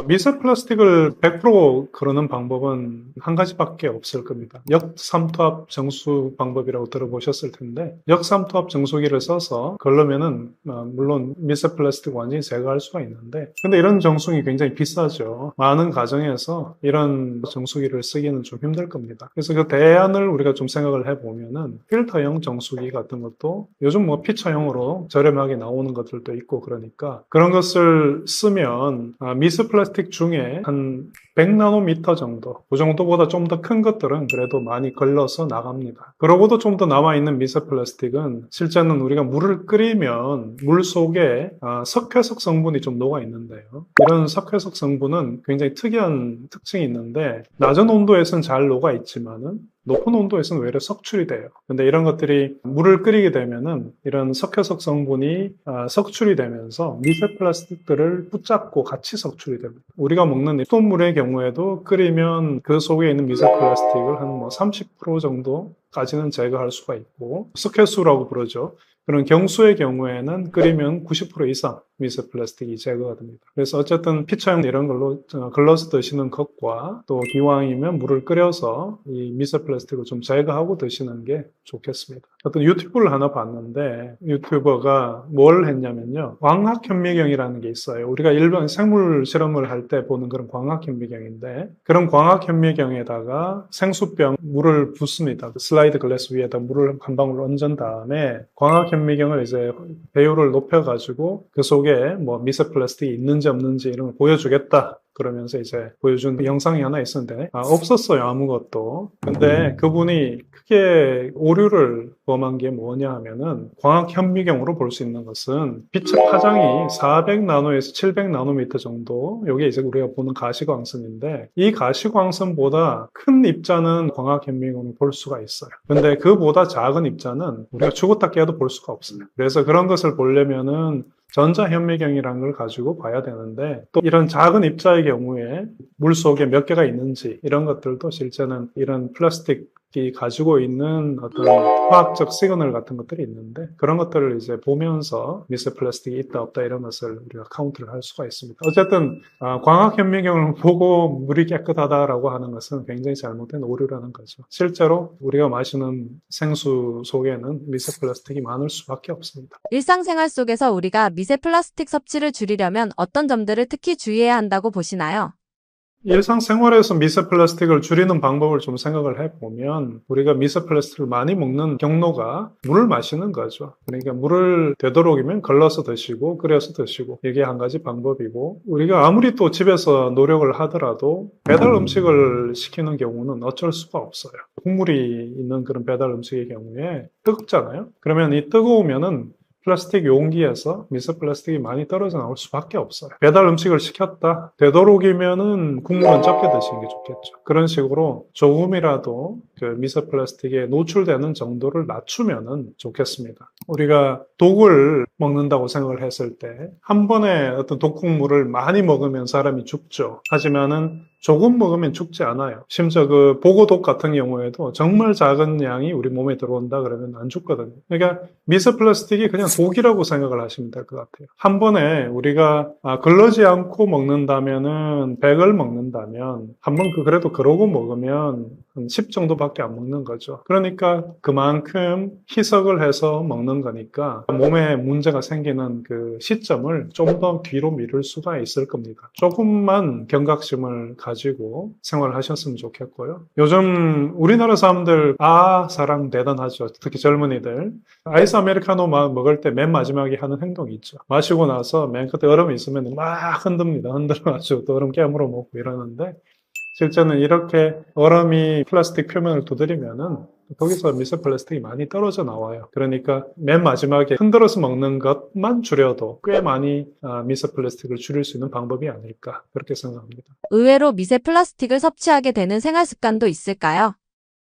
Speaker 1: 미세 플라스틱을 100% 그러는 방법은 한 가지밖에 없을 겁니다. 역삼투압 정수 방법이라고 들어보셨을 텐데 역삼투압 정수기를 써서 걸르면은 물론 미세 플라스틱 완전히 제거할 수가 있는데 근데 이런 정수기 굉장히 비싸죠. 많은 가정에서 이런 정수기를 쓰기는 좀 힘들 겁니다. 그래서 그 대안을 우리가 좀 생각을 해보면은 필터형 정수기 같은 것도 요즘 뭐 피처형으로 저렴하게 나오는 것들도 있고 그러니까 그런 것을 쓰면 미세 플라스틱 중에 한 100나노미터 정도, 그 정도보다 좀 더 큰 것들은 그래도 많이 걸러서 나갑니다. 그러고도 좀 더 남아있는 미세 플라스틱은 실제는 우리가 물을 끓이면 물 속에 석회석 성분이 좀 녹아 있는데요. 이런 석회석 성분은 굉장히 특이한 특징이 있는데 낮은 온도에서는 잘 녹아 있지만은 높은 온도에서는 외래 석출이 돼요. 근데 이런 것들이 물을 끓이게 되면은 이런 석회석 성분이 석출이 되면서 미세 플라스틱들을 붙잡고 같이 석출이 됩니다. 우리가 먹는 수돗물의 경우에도 끓이면 그 속에 있는 미세 플라스틱을 한 30% 정도까지는 제거할 수가 있고 석회수라고 부르죠. 그런 경수의 경우에는 끓이면 90% 이상 미세 플라스틱이 제거가 됩니다. 그래서 어쨌든 피처형 이런 걸로 걸러서 드시는 것과 또 기왕이면 물을 끓여서 이 미세 플라스틱을 좀 제거하고 드시는 게 좋겠습니다. 어떤 유튜브를 하나 봤는데 유튜버가 뭘 했냐면요. 광학현미경이라는 게 있어요. 우리가 일반 생물 실험을 할 때 보는 그런 광학현미경인데 그런 광학현미경에다가 생수병 물을 붓습니다. 슬라이드 글래스 위에다 물을 한 방울 얹은 다음에 광학현미경을 이제 배율을 높여가지고 그 속에 속에 뭐 미세플라스틱이 있는지 없는지 이런 걸 보여주겠다. 그러면서 이제 보여준 영상이 하나 있었는데, 없었어요, 아무것도. 근데 그분이 크게 오류를 범한 게 뭐냐 하면은, 광학 현미경으로 볼 수 있는 것은 빛의 파장이 400나노에서 700나노미터 정도, 이게 이제 우리가 보는 가시광선인데, 이 가시광선보다 큰 입자는 광학 현미경으로 볼 수가 있어요. 근데 그보다 작은 입자는 우리가 죽었다 깨도 볼 수가 없어요. 그래서 그런 것을 보려면은 전자현미경이라는 걸 가지고 봐야 되는데, 또 이런 작은 입자의 경우에 물 속에 몇 개가 있는지 이런 것들도 실제는 이런 플라스틱이 가지고 있는 어떤 화학적 시그널 같은 것들이 있는데, 그런 것들을 이제 보면서 미세 플라스틱이 있다 없다 이런 것을 우리가 카운트를 할 수가 있습니다. 어쨌든 광학 현미경을 보고 물이 깨끗하다라고 하는 것은 굉장히 잘못된 오류라는 거죠. 실제로 우리가 마시는 생수 속에는 미세 플라스틱이 많을 수밖에 없습니다.
Speaker 2: 일상생활 속에서 우리가 미세 플라스틱 섭취를 줄이려면 어떤 점들을 특히 주의해야 한다고 보시나요?
Speaker 1: 일상생활에서 미세 플라스틱을 줄이는 방법을 좀 생각을 해보면, 우리가 미세 플라스틱을 많이 먹는 경로가 물을 마시는 거죠. 그러니까 물을 되도록이면 걸러서 드시고 끓여서 드시고, 이게 한 가지 방법이고, 우리가 아무리 또 집에서 노력을 하더라도 배달 음식을 시키는 경우는 어쩔 수가 없어요. 국물이 있는 그런 배달 음식의 경우에 뜨겁잖아요. 그러면 이 뜨거우면은 플라스틱 용기에서 미세 플라스틱이 많이 떨어져 나올 수밖에 없어요. 배달 음식을 시켰다. 되도록이면은 국물은 적게 드시는 게 좋겠죠. 그런 식으로 조금이라도 그 미세 플라스틱에 노출되는 정도를 낮추면은 좋겠습니다. 우리가 독을 먹는다고 생각을 했을 때 한 번에 어떤 독국물을 많이 먹으면 사람이 죽죠. 하지만은 조금 먹으면 죽지 않아요. 심지어 그 보고독 같은 경우에도 정말 작은 양이 우리 몸에 들어온다 그러면 안 죽거든요. 그러니까 미세 플라스틱이 그냥 독이라고 생각을 하시면 될 것 같아요. 한 번에 우리가 걸러지 않고 먹는다면은 100을 먹는다면 한 번 그래도 그러고 먹으면 한 10 정도밖에 안 먹는 거죠. 그러니까 그만큼 희석을 해서 먹는 거니까 몸에 문제가 생기는 그 시점을 좀 더 뒤로 미룰 수가 있을 겁니다. 조금만 경각심을 가지고 생활하셨으면 좋겠고요. 요즘 우리나라 사람들 사람 대단하죠. 특히 젊은이들. 아이스 아메리카노 먹을 때 맨 마지막에 하는 행동이 있죠. 마시고 나서 맨 끝에 얼음이 있으면 막 흔듭니다. 흔들어가지고 또 얼음 깨물어 먹고 이러는데, 실제는 이렇게 얼음이 플라스틱 표면을 두드리면은 거기서 미세 플라스틱이 많이 떨어져 나와요. 그러니까 맨 마지막에 흔들어서 먹는 것만 줄여도 꽤 많이 미세 플라스틱을 줄일 수 있는 방법이 아닐까, 그렇게 생각합니다.
Speaker 2: 의외로 미세 플라스틱을 섭취하게 되는 생활 습관도 있을까요?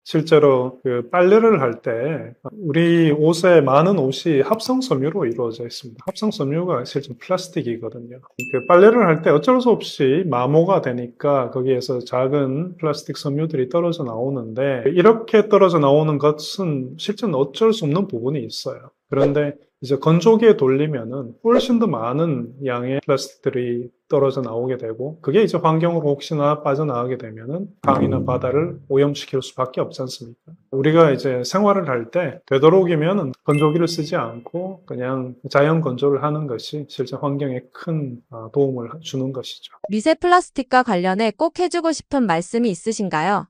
Speaker 1: 실제로 그 빨래를 할 때 우리 옷에 많은 옷이 합성 섬유로 이루어져 있습니다. 합성 섬유가 실제 플라스틱이거든요. 그 빨래를 할 때 어쩔 수 없이 마모가 되니까 거기에서 작은 플라스틱 섬유들이 떨어져 나오는데, 이렇게 떨어져 나오는 것은 실제는 어쩔 수 없는 부분이 있어요. 그런데 이제 건조기에 돌리면은 훨씬 더 많은 양의 플라스틱들이 떨어져 나오게 되고, 그게 이제 환경으로 혹시나 빠져나가게 되면은 강이나 바다를 오염시킬 수밖에 없지 않습니까? 우리가 이제 생활을 할 때 되도록이면은 건조기를 쓰지 않고 그냥 자연 건조를 하는 것이 실제 환경에 큰 도움을 주는 것이죠.
Speaker 2: 미세 플라스틱과 관련해 꼭 해주고 싶은 말씀이 있으신가요?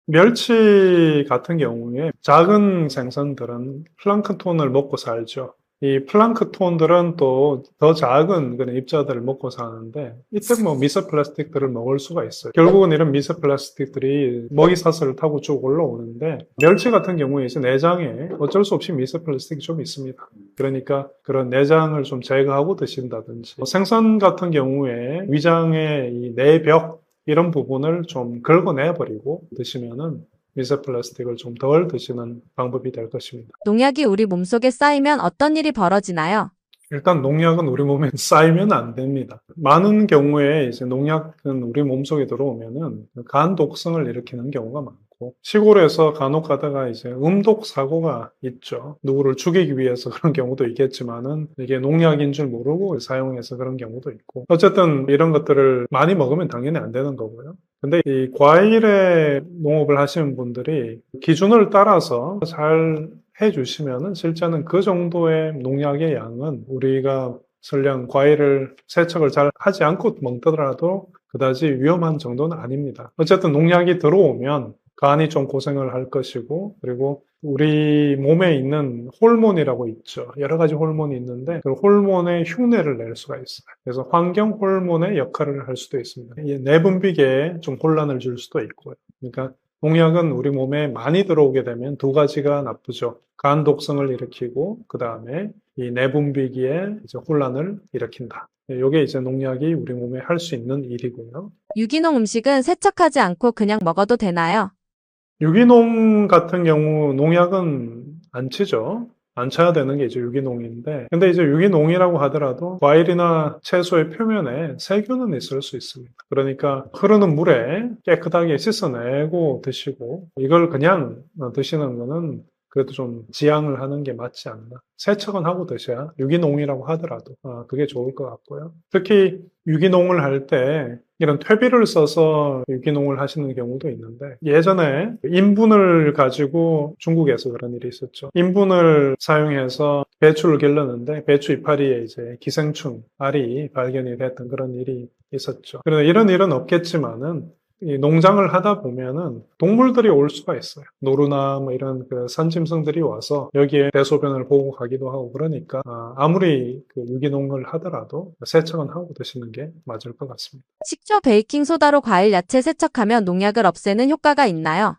Speaker 1: 멸치 같은 경우에 작은 생선들은 플랑크톤을 먹고 살죠. 이 플랑크톤들은 또 더 작은 그런 입자들을 먹고 사는데, 이때 뭐 미세 플라스틱들을 먹을 수가 있어요. 결국은 이런 미세 플라스틱들이 먹이 사슬을 타고 쭉 올라오는데, 멸치 같은 경우에 이제 내장에 어쩔 수 없이 미세 플라스틱이 좀 있습니다. 그러니까 그런 내장을 좀 제거하고 드신다든지, 생선 같은 경우에 위장의 이 내벽 이런 부분을 좀 긁어내버리고 드시면은 미세 플라스틱을 좀 덜 드시는 방법이 될 것입니다.
Speaker 2: 농약이 우리 몸속에 쌓이면 어떤 일이 벌어지나요?
Speaker 1: 일단 농약은 우리 몸에 쌓이면 안 됩니다. 많은 경우에 이제 농약은 우리 몸속에 들어오면은 간 독성을 일으키는 경우가 많고, 시골에서 간혹 가다가 이제 음독 사고가 있죠. 누구를 죽이기 위해서 그런 경우도 있겠지만은 이게 농약인 줄 모르고 사용해서 그런 경우도 있고, 어쨌든 이런 것들을 많이 먹으면 당연히 안 되는 거고요. 근데 이 과일의 농업을 하시는 분들이 기준을 따라서 잘 해주시면은 실제는 그 정도의 농약의 양은 우리가 설령 과일을 세척을 잘 하지 않고 먹더라도 그다지 위험한 정도는 아닙니다. 어쨌든 농약이 들어오면 간이 좀 고생을 할 것이고, 그리고 우리 몸에 있는 호르몬이라고 있죠. 여러 가지 호르몬이 있는데 그 호르몬의 흉내를 낼 수가 있어요. 그래서 환경 호르몬의 역할을 할 수도 있습니다. 이 내분비계에 좀 혼란을 줄 수도 있고요. 그러니까 농약은 우리 몸에 많이 들어오게 되면 두 가지가 나쁘죠. 간 독성을 일으키고 그 다음에 이 내분비계에 이제 혼란을 일으킨다. 이게 이제 농약이 우리 몸에 할 수 있는 일이고요.
Speaker 2: 유기농 음식은 세척하지 않고 그냥 먹어도 되나요?
Speaker 1: 유기농 같은 경우 농약은 안 치죠. 안 쳐야 되는 게 이제 유기농인데, 근데 이제 유기농이라고 하더라도 과일이나 채소의 표면에 세균은 있을 수 있습니다. 그러니까 흐르는 물에 깨끗하게 씻어내고 드시고, 이걸 그냥 드시는 거는 그래도 좀 지양을 하는 게 맞지 않나. 세척은 하고 드셔야 유기농이라고 하더라도 그게 좋을 것 같고요. 특히 유기농을 할 때 이런 퇴비를 써서 유기농을 하시는 경우도 있는데 예전에 인분을 가지고 중국에서 그런 일이 있었죠. 인분을 사용해서 배추를 길렀는데 배추 이파리에 이제 기생충, 알이 발견이 됐던 그런 일이 있었죠. 그런데 이런 일은 없겠지만은 이 농장을 하다 보면은 동물들이 올 수가 있어요. 노루나 뭐 이런 그 산짐승들이 와서 여기에 대소변을 보고 가기도 하고 그러니까 아무리 그 유기농을 하더라도 세척은 하고 드시는 게 맞을 것 같습니다.
Speaker 2: 식초 베이킹소다로 과일, 야채 세척하면 농약을 없애는 효과가 있나요?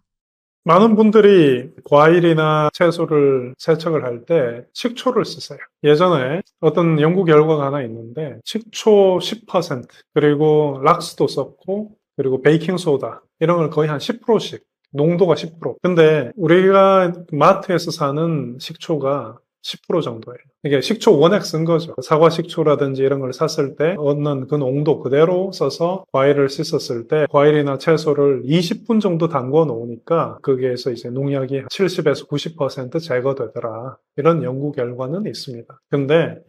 Speaker 1: 많은 분들이 과일이나 채소를 세척을 할 때 식초를 쓰세요. 예전에 어떤 연구 결과가 하나 있는데 식초 10% 그리고 락스도 썼고 그리고 베이킹소다 이런 걸 거의 한 10%씩 농도가 10%. 근데 우리가 마트에서 사는 식초가 10% 정도예요. 이게 식초 원액 쓴 거죠. 사과 식초라든지 이런 걸 샀을 때 얻는 그 농도 그대로 써서 과일을 씻었을 때 과일이나 채소를 20분 정도 담궈 놓으니까 거기에서 이제 농약이 70에서 90% 제거되더라. 이런 연구 결과는 있습니다. 근데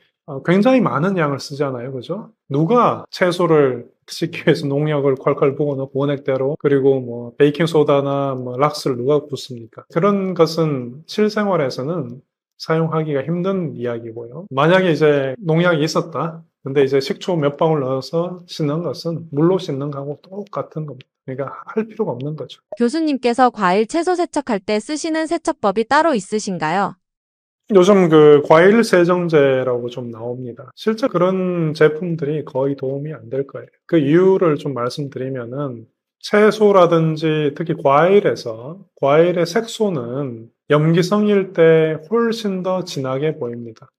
Speaker 1: 굉장히 많은 양을 쓰잖아요. 그죠? 누가 채소를 씻기 위해서 농약을 콸콸 부어넣고 원액대로 그리고 뭐 베이킹소다나 뭐 락스를 누가 붓습니까? 그런 것은 실생활에서는 사용하기가 힘든 이야기고요. 만약에 이제 농약이 있었다. 근데 이제 식초 몇 방울 넣어서 씻는 것은 물로 씻는 거하고 똑같은 겁니다. 그러니까 할 필요가 없는 거죠.
Speaker 2: 교수님께서 과일, 채소 세척할 때 쓰시는 세척법이 따로 있으신가요?
Speaker 1: 요즘 그 과일 세정제라고 좀 나옵니다. 실제 그런 제품들이 거의 도움이 안 될 거예요. 그 이유를 좀 말씀드리면은 채소라든지 특히 과일에서 과일의 색소는 염기성일 때 훨씬 더 진하게 보입니다.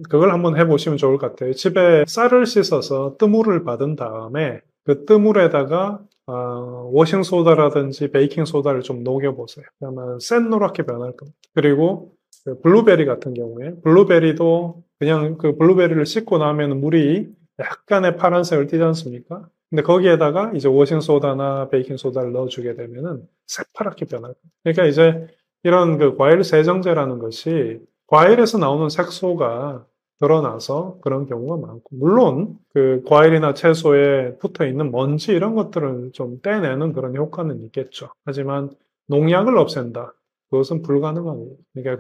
Speaker 1: 그걸 한번 해보시면 좋을 것 같아요. 집에 쌀을 씻어서 뜨물을 받은 다음에 그 뜨물에다가 워싱소다라든지 베이킹소다를 좀 녹여보세요. 그러면 센 노랗게 변할 겁니다. 그리고 그 블루베리 같은 경우에 블루베리도 그냥 그 블루베리를 씻고 나면 물이 약간의 파란색을 띠지 않습니까? 근데 거기에다가 이제 워싱소다나 베이킹소다를 넣어주게 되면은 새파랗게 변할 겁니다. 그러니까 이제 이런 그 과일 세정제라는 것이 과일에서 나오는 색소가 드러나서 그런 경우가 많고, 물론 그 과일이나 채소에 붙어 있는 먼지 이런 것들을 좀 떼내는 그런 효과는 있겠죠. 하지만 농약을 없앤다. 그것은 불가능합니다. 그러니까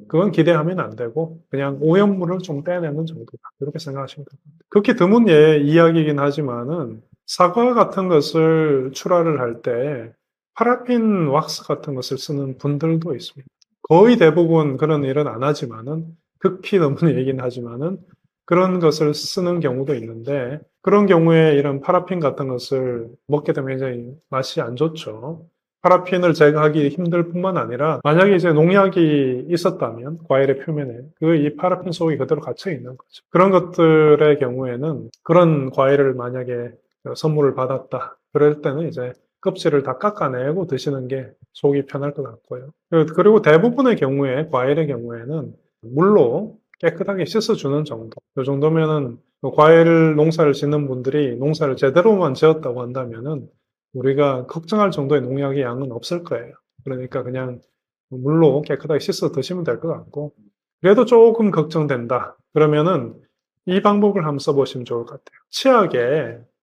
Speaker 1: 그건 기대하면 안 되고, 그냥 오염물을 좀 떼내는 정도다. 이렇게 생각하시면 됩니다. 극히 드문 이야기이긴 하지만은, 사과 같은 것을 출하를 할 때, 파라핀 왁스 같은 것을 쓰는 분들도 있습니다. 거의 대부분 그런 일은 안 하지만은, 극히 드문 얘기긴 하지만은, 그런 것을 쓰는 경우도 있는데, 그런 경우에 이런 파라핀 같은 것을 먹게 되면 굉장히 맛이 안 좋죠. 파라핀을 제거하기 힘들 뿐만 아니라 만약에 이제 농약이 있었다면 과일의 표면에 이 파라핀 속이 그대로 갇혀 있는 거죠. 그런 것들의 경우에는 그런 과일을 만약에 선물을 받았다. 그럴 때는 이제 껍질을 다 깎아내고 드시는 게 속이 편할 것 같고요. 그리고 대부분의 경우에 과일의 경우에는 물로 깨끗하게 씻어주는 정도. 이 정도면은 과일 농사를 짓는 분들이 농사를 제대로만 지었다고 한다면은 우리가 걱정할 정도의 농약의 양은 없을 거예요. 그러니까 그냥 물로 깨끗하게 씻어 드시면 될 것 같고, 그래도 조금 걱정된다. 그러면은 이 방법을 한번 써보시면 좋을 것 같아요.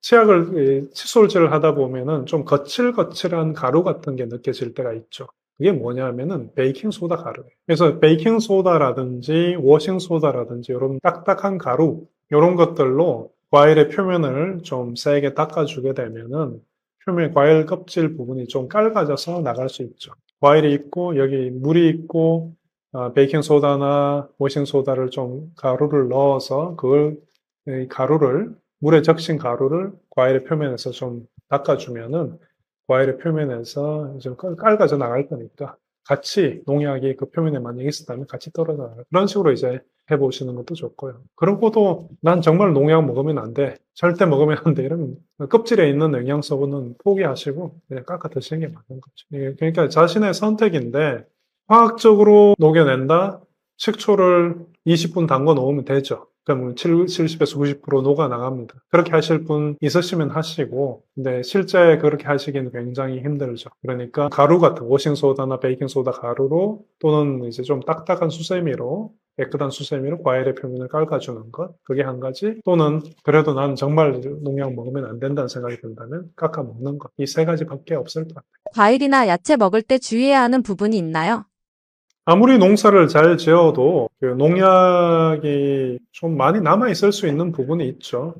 Speaker 1: 치약을 칫솔질을 하다 보면은 좀 거칠거칠한 가루 같은 게 느껴질 때가 있죠. 그게 뭐냐면은 베이킹소다 가루예요. 그래서 베이킹소다라든지 워싱소다라든지 이런 딱딱한 가루, 이런 것들로 과일의 표면을 좀 세게 닦아주게 되면은 표면 과일 껍질 부분이 좀 깔아져서 나갈 수 있죠. 과일이 있고 여기 물이 있고 베이킹 소다나 워싱 소다를 좀 가루를 넣어서 그걸 이 가루를 물에 적신 가루를 과일의 표면에서 좀 닦아주면은 과일의 표면에서 좀 깔아져 나갈 거니까 같이 농약이 그 표면에 만약 있었다면 같이 떨어져 나갈 그런 식으로 이제 해보시는 것도 좋고요. 그러고도 난 정말 농약 먹으면 안 돼. 절대 먹으면 안 돼. 이러면 껍질에 있는 영양소는 포기하시고 그냥 깎아 드시는 게 맞는 거죠. 그러니까 자신의 선택인데 화학적으로 녹여낸다? 식초를 20분 담궈 놓으면 되죠. 그러면 70에서 90% 녹아나갑니다. 그렇게 하실 분 있으시면 하시고, 근데 실제 그렇게 하시기는 굉장히 힘들죠. 그러니까 가루 같은 워싱소다나 베이킹소다 가루로 또는 이제 좀 딱딱한 수세미로 깨끗한 수세미로 과일의 표면을 깎아주는 것. 그게 한 가지. 또는 그래도 난 정말 농약 먹으면 안 된다는 생각이 든다면 깎아 먹는 것. 이 세 가지밖에 없을 것 같아요.
Speaker 2: 과일이나 야채 먹을 때 주의해야 하는 부분이 있나요?
Speaker 1: 아무리 농사를 잘 지어도 그 농약이 좀 많이 남아있을 수 있는 부분이 있죠.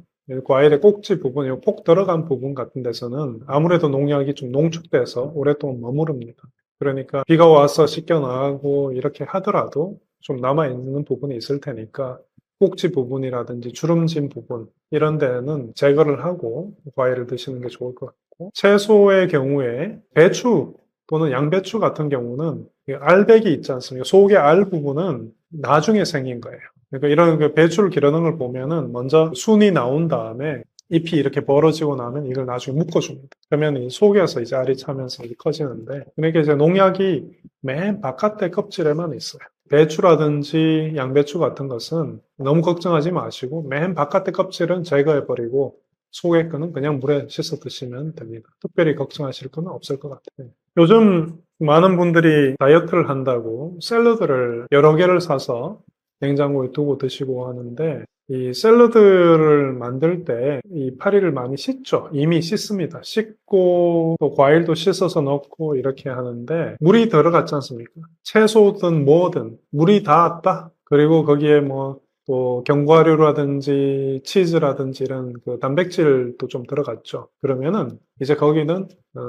Speaker 1: 과일의 꼭지 부분, 폭 들어간 부분 같은 데서는 아무래도 농약이 좀 농축돼서 오랫동안 머무릅니다. 그러니까 비가 와서 씻겨나가고 이렇게 하더라도 좀 남아있는 부분이 있을 테니까 꼭지 부분이라든지 주름진 부분 이런 데는 제거를 하고 과일을 드시는 게 좋을 것 같고 채소의 경우에 배추 또는 양배추 같은 경우는 알배기 있지 않습니까? 속의 알 부분은 나중에 생긴 거예요. 그러니까 이런 그 배추를 기르는 걸 보면은 먼저 순이 나온 다음에 잎이 이렇게 벌어지고 나면 이걸 나중에 묶어줍니다. 그러면 이 속에서 이제 알이 차면서 커지는데, 그러니까 이제 농약이 맨 바깥의 껍질에만 있어요. 배추라든지 양배추 같은 것은 너무 걱정하지 마시고 맨 바깥의 껍질은 제거해버리고 속의 거는 그냥 물에 씻어 드시면 됩니다. 특별히 걱정하실 건 없을 것 같아요. 요즘 많은 분들이 다이어트를 한다고 샐러드를 여러 개를 사서 냉장고에 두고 드시고 하는데 이 샐러드를 만들 때 이 파리를 많이 씻죠. 이미 씻습니다. 씻고 또 과일도 씻어서 넣고 이렇게 하는데 물이 들어갔지 않습니까? 채소든 뭐든 물이 닿았다. 그리고 거기에 뭐 또 견과류라든지 치즈라든지 이런 그 단백질도 좀 들어갔죠. 그러면은 이제 거기는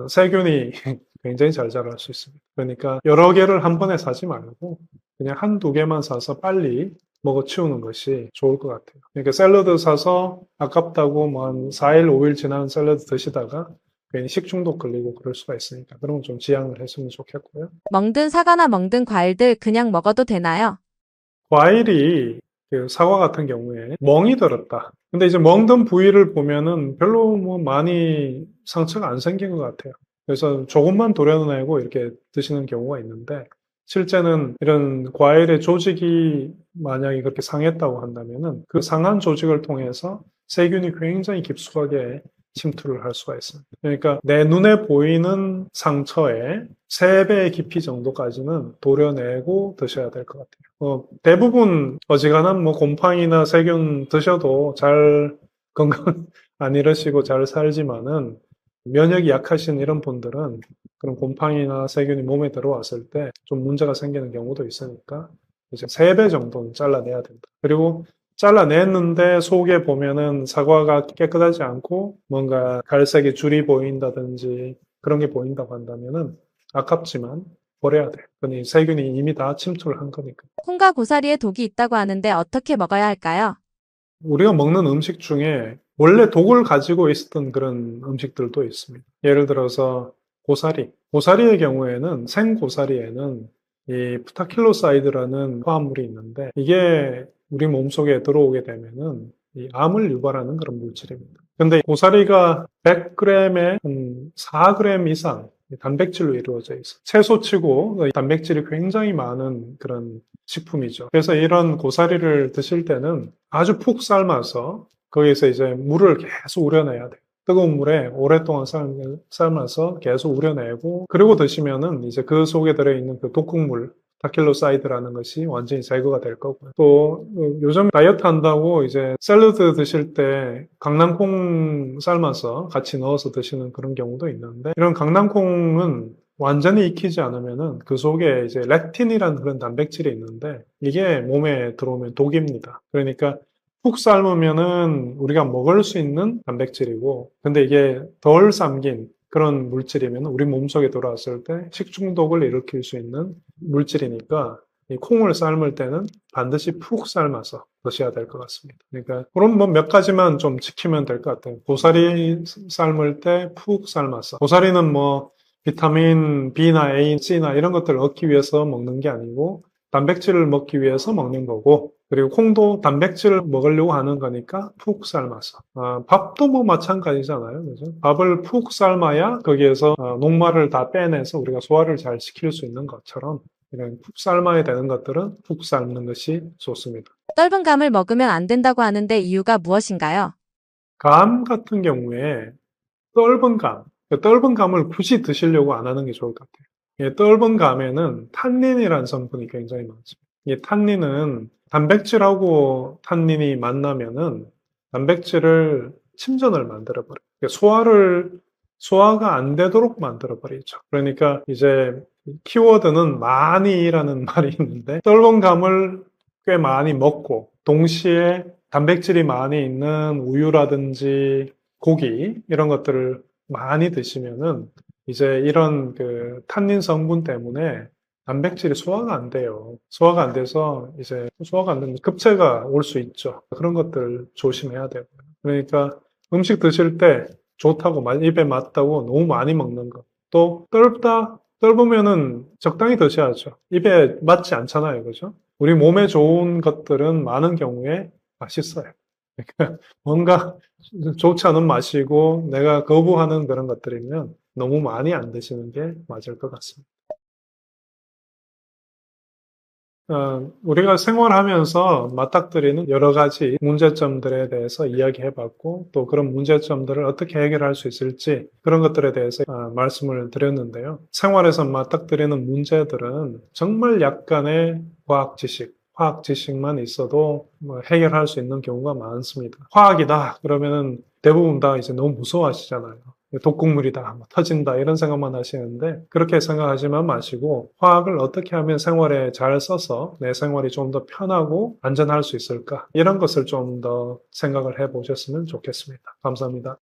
Speaker 1: 세균이 굉장히 잘 자랄 수 있습니다. 그러니까 여러 개를 한 번에 사지 말고 그냥 한두 개만 사서 빨리 먹어 치우는 것이 좋을 것 같아요. 그러니까 샐러드 사서 아깝다고 뭐 한 4일, 5일 지난 샐러드 드시다가 괜히 식중독 걸리고 그럴 수가 있으니까 그런 건 좀 지양을 했으면 좋겠고요.
Speaker 2: 먹든 사과나 먹든 과일들 그냥 먹어도 되나요?
Speaker 1: 과일이 그 사과 같은 경우에 멍이 들었다. 근데 이제 먹는 부위를 보면은 별로 뭐 많이 상처가 안 생긴 것 같아요. 그래서 조금만 도려내고 이렇게 드시는 경우가 있는데 실제는 이런 과일의 조직이 만약에 그렇게 상했다고 한다면은 그 상한 조직을 통해서 세균이 굉장히 깊숙하게 침투를 할 수가 있습니다. 그러니까 내 눈에 보이는 상처의 3배의 깊이 정도까지는 도려내고 드셔야 될 것 같아요. 대부분 어지간한 뭐 곰팡이나 세균 드셔도 잘 건강 안 잃으시고 잘 살지만은 면역이 약하신 이런 분들은 그런 곰팡이나 세균이 몸에 들어왔을 때 좀 문제가 생기는 경우도 있으니까 이제 3배 정도는 잘라내야 된다. 그리고 잘라냈는데 속에 보면은 사과가 깨끗하지 않고 뭔가 갈색의 줄이 보인다든지 그런 게 보인다고 한다면은 아깝지만 버려야 돼. 그니 세균이 이미 다 침투를 한 거니까.
Speaker 2: 콩과 고사리에 독이 있다고 하는데 어떻게 먹어야 할까요?
Speaker 1: 우리가 먹는 음식 중에 원래 독을 가지고 있었던 그런 음식들도 있습니다. 예를 들어서 고사리. 고사리의 경우에는 생고사리에는 이 프타킬로사이드라는 화합물이 있는데 이게 우리 몸속에 들어오게 되면은 이 암을 유발하는 그런 물질입니다. 근데 고사리가 100g에 한 4g 이상 단백질로 이루어져 있어요. 채소치고 단백질이 굉장히 많은 그런 식품이죠. 그래서 이런 고사리를 드실 때는 아주 푹 삶아서 거기에서 이제 물을 계속 우려내야 돼요. 뜨거운 물에 오랫동안 삶아서 계속 우려내고 그리고 드시면은 이제 그 속에 들어있는 그 독극물 다킬로사이드라는 것이 완전히 제거가 될 거고요. 또 요즘 다이어트 한다고 이제 샐러드 드실 때 강낭콩 삶아서 같이 넣어서 드시는 그런 경우도 있는데 이런 강낭콩은 완전히 익히지 않으면은 그 속에 이제 렉틴이라는 그런 단백질이 있는데 이게 몸에 들어오면 독입니다. 그러니까 푹 삶으면은 우리가 먹을 수 있는 단백질이고 근데 이게 덜 삶긴 그런 물질이면 우리 몸속에 들어왔을 때 식중독을 일으킬 수 있는 물질이니까 이 콩을 삶을 때는 반드시 푹 삶아서 드셔야 될 것 같습니다. 그러니까 그럼 뭐 몇 가지만 좀 지키면 될 것 같아요. 고사리 삶을 때 푹 삶아서. 고사리는 뭐 비타민 B나 A, C나 이런 것들을 얻기 위해서 먹는 게 아니고 단백질을 먹기 위해서 먹는 거고, 그리고 콩도 단백질을 먹으려고 하는 거니까 푹 삶아서. 밥도 뭐 마찬가지잖아요. 그죠? 밥을 푹 삶아야 거기에서 녹말을 다 빼내서 우리가 소화를 잘 시킬 수 있는 것처럼 이런 푹 삶아야 되는 것들은 푹 삶는 것이 좋습니다.
Speaker 2: 떫은 감을 먹으면 안 된다고 하는데 이유가 무엇인가요?
Speaker 1: 감 같은 경우에 떫은 감, 떫은 감을 굳이 드시려고 안 하는 게 좋을 것 같아요. 떫은 감에는 탄닌이라는 성분이 굉장히 많습니다. 이 탄닌은 단백질하고 탄닌이 만나면은 단백질을 침전을 만들어버려요. 소화가 안 되도록 만들어버리죠. 그러니까 이제 키워드는 많이라는 말이 있는데 떫은 감을 꽤 많이 먹고 동시에 단백질이 많이 있는 우유라든지 고기 이런 것들을 많이 드시면은 이제 이런 그 탄닌 성분 때문에 단백질이 소화가 안 돼요. 소화가 안 돼서 이제 소화가 안 되면 급체가 올 수 있죠. 그런 것들 조심해야 되고요. 그러니까 음식 드실 때 좋다고 입에 맞다고 너무 많이 먹는 것. 또 떫으면은 적당히 드셔야죠. 입에 맞지 않잖아요. 그죠? 우리 몸에 좋은 것들은 많은 경우에 맛있어요. 그러니까 뭔가 좋지 않은 맛이고 내가 거부하는 그런 것들이면 너무 많이 안 드시는 게 맞을 것 같습니다. 우리가 생활하면서 맞닥뜨리는 여러 가지 문제점들에 대해서 이야기해봤고 또 그런 문제점들을 어떻게 해결할 수 있을지 그런 것들에 대해서 말씀을 드렸는데요. 생활에서 맞닥뜨리는 문제들은 정말 약간의 화학 지식만 있어도 뭐 해결할 수 있는 경우가 많습니다. 화학이다 그러면은 대부분 다 이제 너무 무서워하시잖아요. 독극물이다, 뭐 터진다 이런 생각만 하시는데 그렇게 생각하지만 마시고 화학을 어떻게 하면 생활에 잘 써서 내 생활이 좀 더 편하고 안전할 수 있을까 이런 것을 좀 더 생각을 해보셨으면 좋겠습니다. 감사합니다.